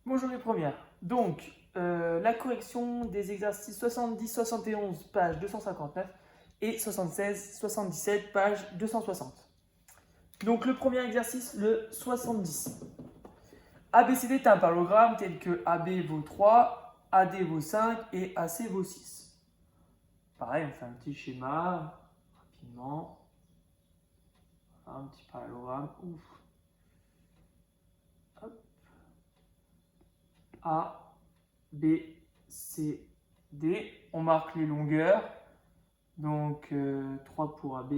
Bonjour les premières. Donc, la correction des exercices 70-71, page 259 et 76-77, page 260. Donc, le premier exercice, le 70. ABCD est un parallélogramme tel que AB vaut 3, AD vaut 5 et AC vaut 6. Pareil, on fait un petit schéma rapidement. Un petit parallélogramme. Ouf. Hop. A, B, C, D. On marque les longueurs. Donc 3 pour AB.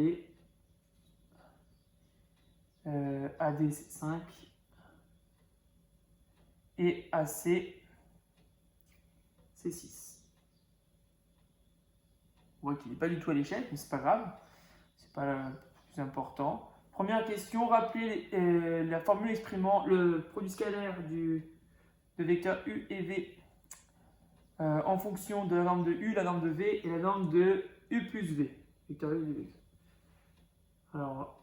AD c'est 5. Et AC c'est 6. On voit qu'il n'est pas du tout à l'échelle, mais c'est pas grave. C'est pas le plus important. Première question, rappelez la formule exprimant le produit scalaire de vecteurs U et V en fonction de la norme de U, la norme de V et la norme de U plus V. Vecteur U et V. Alors,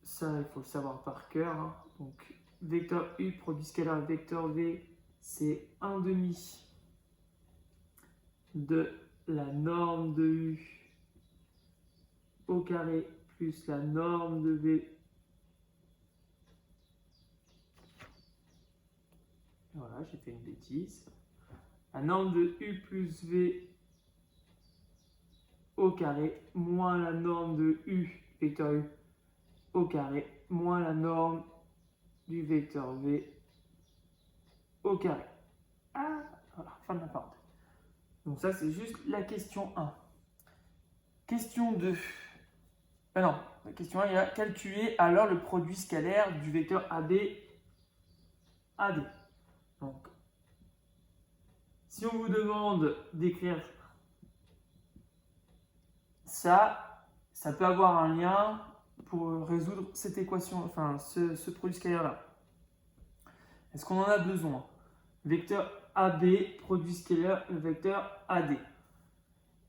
ça, il faut le savoir par cœur. Hein. Donc, vecteur U, produit scalaire vecteur V, c'est 1/2 de la norme de U au carré plus la norme de V. Voilà, j'ai fait une bêtise. La norme de U plus V au carré moins la norme de U, vecteur U, au carré moins la norme du vecteur V au carré. Ah, voilà, fin de la parenthèse. Donc ça, c'est juste la question 1. Question 2. Ah non, la question 1, il y a calculer alors le produit scalaire du vecteur AB, AD. Donc, si on vous demande d'écrire ça, ça peut avoir un lien pour résoudre cette équation, enfin ce produit scalaire-là. Est-ce qu'on en a besoin? Vecteur AB, produit scalaire, le vecteur AD.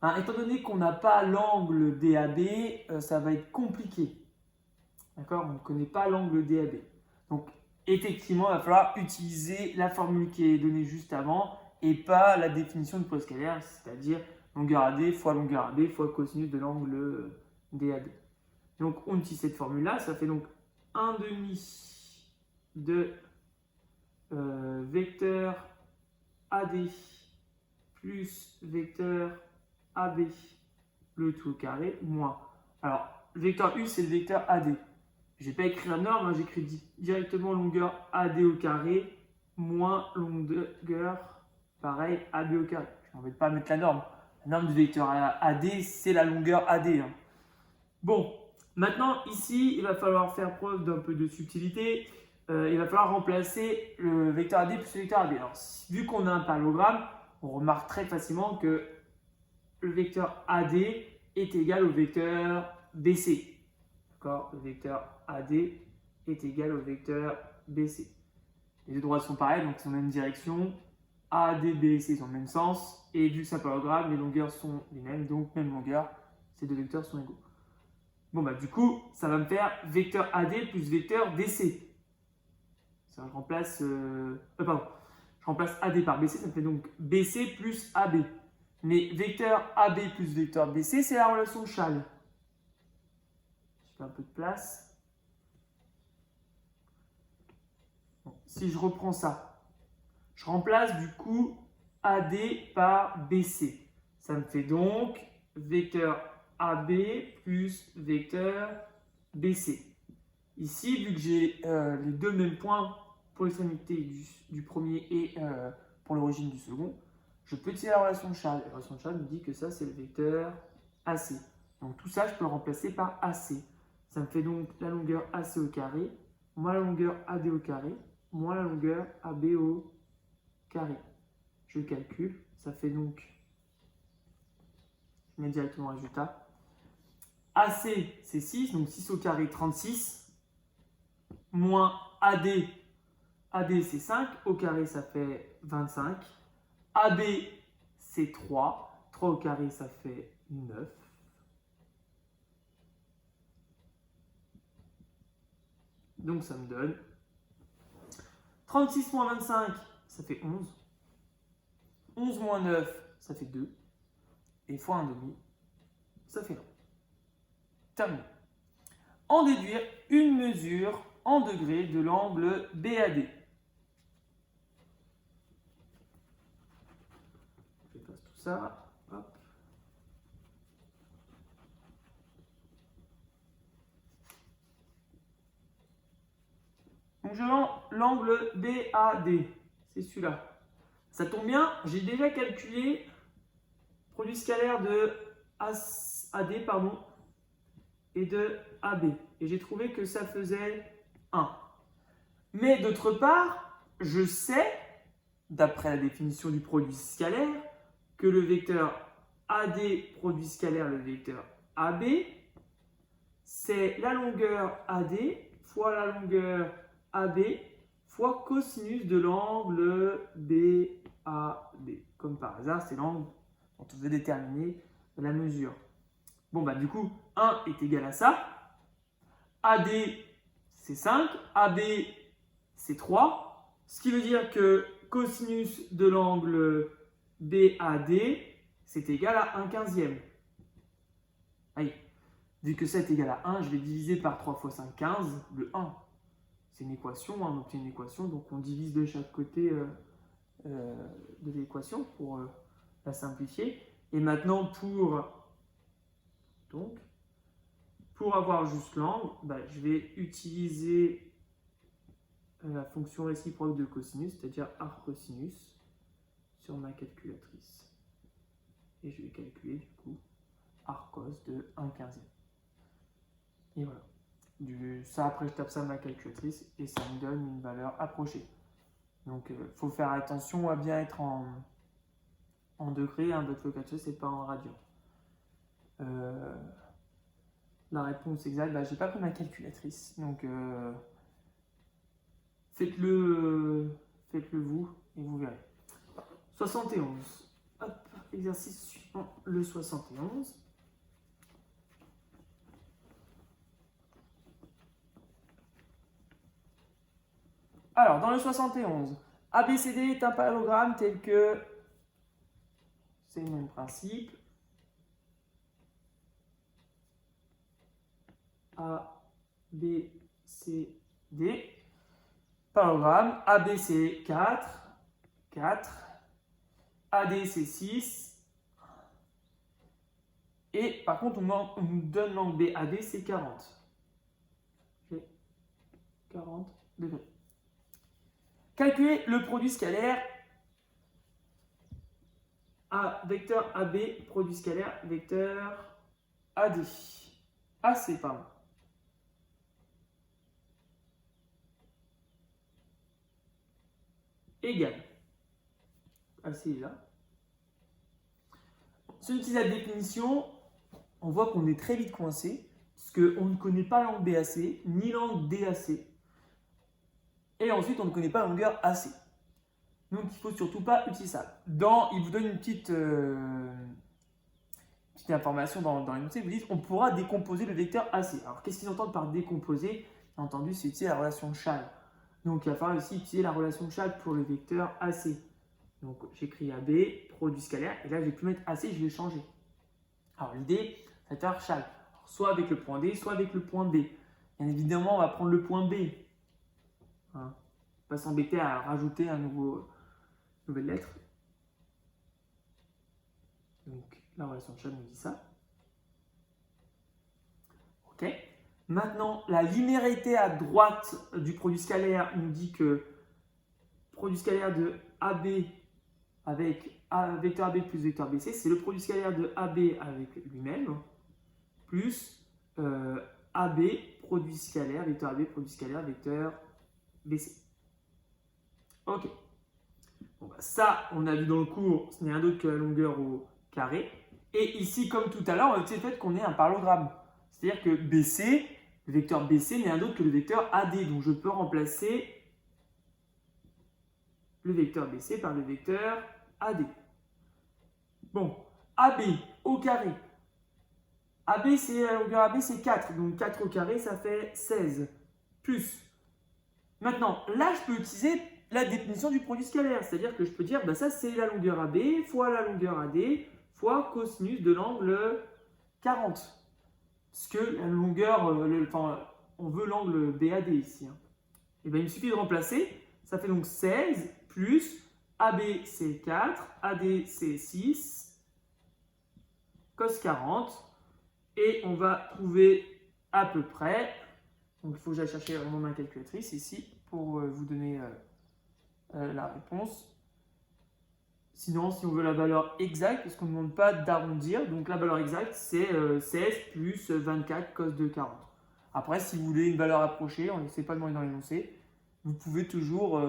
Hein, étant donné qu'on n'a pas l'angle DAB, ça va être compliqué. D'accord? On ne connaît pas l'angle DAB. Donc, effectivement, il va falloir utiliser la formule qui est donnée juste avant et pas la définition du produit scalaire, c'est-à-dire longueur AD fois longueur AB fois cosinus de l'angle DAB. Donc, on utilise cette formule-là. Ça fait donc 1/2 de vecteur AD plus vecteur AB, le tout au carré, moins. Alors, le vecteur U, c'est le vecteur AD. Je n'ai pas écrit la norme, hein, j'écris directement longueur AD au carré, moins longueur, pareil, AB au carré. Je n'embête pas à mettre la norme. La norme du vecteur AD, c'est la longueur AD. Hein. Bon, maintenant, ici, il va falloir faire preuve d'un peu de subtilité. Il va falloir remplacer le vecteur AD plus le vecteur AB. Alors, vu qu'on a un parallélogramme, on remarque très facilement que le vecteur AD est égal au vecteur BC. D'accord? Le vecteur AD est égal au vecteur BC. Les deux droites sont pareilles, donc ils sont en même direction. AD et BC sont dans le même sens. Et vu que c'est un parallélogramme, les longueurs sont les mêmes, donc même longueur, ces deux vecteurs sont égaux. Bon, bah du coup, ça va me faire vecteur AD plus vecteur BC. Ça, je remplace, je remplace AD par BC, ça me fait donc BC plus AB. Mais vecteur AB plus vecteur BC, c'est la relation de Schall. Je fais un peu de place. Bon, si je reprends ça, je remplace du coup AD par BC. Ça me fait donc vecteur AB plus vecteur BC. Ici, vu que j'ai les deux mêmes points pour l'extrémité du premier et pour l'origine du second, je peux tirer la relation de Schall. La relation de Schall me dit que ça, c'est le vecteur AC. Donc tout ça, je peux le remplacer par AC. Ça me fait donc la longueur AC au carré, moins la longueur AD au carré, moins la longueur AB au carré. Je calcule, ça fait donc, je mets directement le résultat. AC, c'est 6, donc 6 au carré, 36. Moins AD, AD c'est 5, au carré ça fait 25. AB c'est 3, 3 au carré ça fait 9. Donc ça me donne 36 moins 25, ça fait 11. 11 moins 9, ça fait 2. Et fois 1 demi, ça fait 1. Terminé. En déduire une mesure en degrés de l'angle BAD. Je passe tout ça. Hop. Donc je l'angle BAD. C'est celui-là. Ça tombe bien, j'ai déjà calculé produit scalaire de AD et de AB. Et j'ai trouvé que ça faisait 1. Mais d'autre part, je sais, d'après la définition du produit scalaire, que le vecteur AD produit scalaire le vecteur AB, c'est la longueur AD fois la longueur AB fois cosinus de l'angle BAD. Comme par hasard, c'est l'angle dont on veut déterminer la mesure. Bon, bah du coup, 1 est égal à ça. AD, c'est 5. AB, c'est 3. Ce qui veut dire que cosinus de l'angle BAD, c'est égal à 1/15. Allez, vu que ça est égal à 1, je vais diviser par 3 fois 5, 15, le 1. C'est une équation, on obtient une équation, donc on divise de chaque côté de l'équation pour la simplifier. Et maintenant, pour avoir juste l'angle, je vais utiliser la fonction réciproque de cosinus, c'est-à-dire arc cosinus, sur ma calculatrice. Et je vais calculer du coup arc cos de 1/15. Et voilà. Ça, après, je tape ça dans ma calculatrice et ça me donne une valeur approchée. Donc, il faut faire attention à bien être en degrés. Votre calculatrice, c'est pas en radians. La réponse exacte, j'ai pas pris ma calculatrice. Donc, faites-le vous et vous verrez. 71. Hop, exercice suivant, le 71. Alors, dans le 71, ABCD est un parallélogramme tel que, c'est le même principe, ABCD, parallélogramme, AB c'est 4, 4, AD c'est 6, et par contre on nous donne l'angle BAD c'est 40. J'ai 40 degrés. Calculer le produit scalaire vecteur AB, produit scalaire, vecteur AD. AC, pardon. Égal. AC est là. Si on utilise la définition, on voit qu'on est très vite coincé, parce qu'on ne connaît pas l'angle BAC, ni l'angle DAC. Et ensuite, on ne connaît pas la longueur AC. Donc, il ne faut surtout pas utiliser ça. Il vous donne une petite information dans les notes. Ils vous disent on pourra décomposer le vecteur AC. Alors, qu'est-ce qu'ils entendent par décomposer? Bien entendu, c'est utiliser la relation Schall. Donc, il va falloir aussi utiliser la relation Schall pour le vecteur AC. Donc, j'écris AB, produit scalaire, et là, je ne vais plus mettre AC, je vais changer. Alors, l'idée, c'est de faire Schall. Alors, soit avec le point D, soit avec le point B. Bien évidemment, on va prendre le point B. Hein. Pas s'embêter à rajouter nouvelle lettre. Donc la relation de Schall nous dit ça. Ok. Maintenant, la linéarité à droite du produit scalaire nous dit que produit scalaire de AB avec vecteur AB plus vecteur BC, c'est le produit scalaire de AB avec lui-même plus AB produit scalaire, vecteur AB produit scalaire, vecteur BC. Ok. Bon, ça, on a vu dans le cours, ce n'est rien d'autre que la longueur au carré. Et ici, comme tout à l'heure, on a utilisé le fait qu'on ait un parallélogramme. C'est-à-dire que BC, le vecteur BC n'est rien d'autre que le vecteur AD. Donc, je peux remplacer le vecteur BC par le vecteur AD. Bon, AB au carré. AB, c'est la longueur AB, c'est 4. Donc, 4 au carré, ça fait 16. Plus. Maintenant, là, je peux utiliser la définition du produit scalaire. C'est-à-dire que je peux dire, bah ça c'est la longueur AB fois la longueur AD fois cosinus de l'angle 40. Parce que la longueur, on veut l'angle BAD ici. Hein. Et bien il me suffit de remplacer. Ça fait donc 16 plus AB c'est 4, AD c'est 6, cos 40. Et on va trouver à peu près, donc il faut que j'aille chercher vraiment ma calculatrice ici pour vous donner la réponse. Sinon, si on veut la valeur exacte, parce qu'on ne demande pas d'arrondir, donc la valeur exacte c'est 16 plus 24 cos de 40. Après, si vous voulez une valeur approchée, on n'essaie pas de demander dans l'énoncé, vous pouvez toujours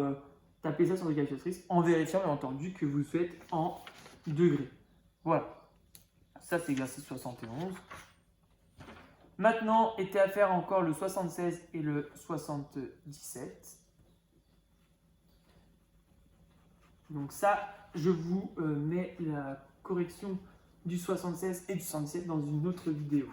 taper ça sur la calculatrice en vérifiant bien entendu que vous faites en degrés. Voilà. Ça c'est exercice 71. Maintenant, était à faire encore le 76 et le 77. Donc ça, je vous mets la correction du 76 et du 77 dans une autre vidéo.